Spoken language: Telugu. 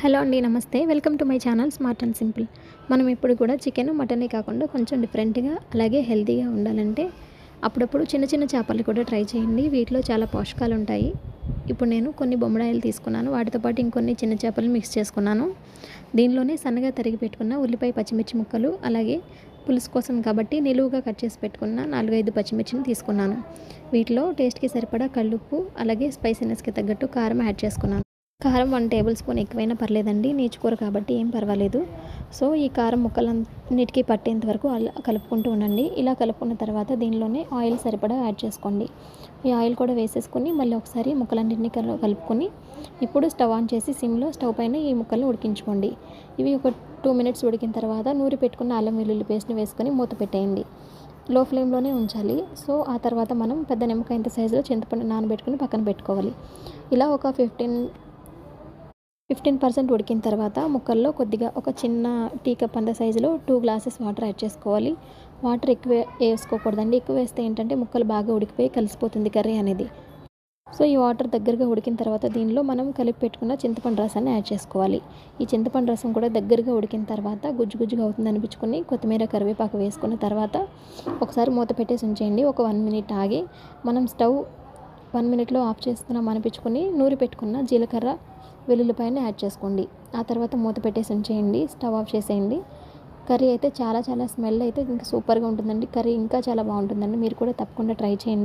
హలో అండి, నమస్తే. Welcome to my channel smart and simple. మనం ఇప్పుడు కూడా చికెన్, మటనే కాకుండా కొంచెం డిఫరెంట్‌గా అలాగే హెల్తీగా ఉండాలంటే అప్పుడప్పుడు చిన్న చిన్న చేపలు కూడా ట్రై చేయండి. వీటిలో చాలా పోషకాలు ఉంటాయి. ఇప్పుడు నేను కొన్ని బొమ్మడాయిలు తీసుకున్నాను. వాటితో పాటు ఇంకొన్ని చిన్న చేపలు మిక్స్ చేసుకున్నాను. దీనిలోనే సన్నగా తరిగి పెట్టుకున్న ఉల్లిపాయ, పచ్చిమిర్చి ముక్కలు, అలాగే పులుసు కోసం కాబట్టి నిలువుగా కట్ చేసి పెట్టుకున్న 4, 5 పచ్చిమిర్చిని తీసుకున్నాను. వీటిలో టేస్ట్‌కి సరిపడా కల్లుప్పు, అలాగే స్పైసీనెస్‌కి తగ్గట్టు కారం యాడ్ చేసుకున్నాను. కారం 1 టేబుల్ స్పూన్ ఎక్కువైనా పర్లేదండి. నీచుకూర కాబట్టి ఏం పర్వాలేదు. సో, ఈ కారం ముక్కలన్నిటికి పట్టేంత వరకు అలా కలుపుకుంటూ ఉండండి. ఇలా కలుపుకున్న తర్వాత దీనిలోనే ఆయిల్ సరిపడా యాడ్ చేసుకోండి. ఈ ఆయిల్ కూడా వేసేసుకొని మళ్ళీ ఒకసారి ముక్కలన్నిటిని కలుపుకొని ఇప్పుడు స్టవ్ ఆన్ చేసి సిమ్‌లో స్టవ్ పైన ఈ ముక్కల్ని ఉడికించుకోండి. ఇవి ఒక 2 మినిట్స్ ఉడికిన తర్వాత నూరి పెట్టుకున్న అల్లం వెల్లుల్లి పేస్ట్‌ని వేసుకొని మూత పెట్టేయండి. లో ఫ్లేమ్‌లోనే ఉంచాలి. సో, ఆ తర్వాత మనం పెద్ద నిమ్మకాయంత సైజులో చింతపండు నానబెట్టుకొని పక్కన పెట్టుకోవాలి. ఇలా ఒక 15% ఉడికిన తర్వాత ముక్కల్లో కొద్దిగా ఒక చిన్న టీ కప్ అంత సైజులో 2 గ్లాసెస్ వాటర్ యాడ్ చేసుకోవాలి. వాటర్ ఎక్కువ వేసుకోకూడదండి. ఎక్కువ వేస్తే ఏంటంటే ముక్కలు బాగా ఉడికిపోయి కలిసిపోతుంది కర్రీ అనేది. సో, ఈ వాటర్ దగ్గరగా ఉడికిన తర్వాత దీనిలో మనం కలిపి పెట్టుకున్న చింతపండు రసాన్ని యాడ్ చేసుకోవాలి. ఈ చింతపండు రసం కూడా దగ్గరగా ఉడికిన తర్వాత గుజ్జు గుజ్జుగా అవుతుంది అనిపించుకొని కొత్తిమీర, కరివేపాకు వేసుకున్న తర్వాత ఒకసారి మూత పెట్టేసి ఉంచేయండి. ఒక 1 మినిట్ ఆగి మనం స్టవ్ 1 మినిట్‌లో ఆఫ్ చేస్తున్నాం అనిపించుకొని నూరి పెట్టుకున్న జీలకర్ర, వెల్లుల్లిపాయని యాడ్ చేసుకోండి. ఆ తర్వాత మూత పెట్టేసి ఉంచేయండి. స్టవ్ ఆఫ్ చేసేయండి. కర్రీ అయితే చాలా స్మెల్ అయితే ఇంకా సూపర్‌గా ఉంటుందండి. కర్రీ ఇంకా చాలా బాగుంటుందండి. మీరు కూడా తప్పకుండా ట్రై చేయండి.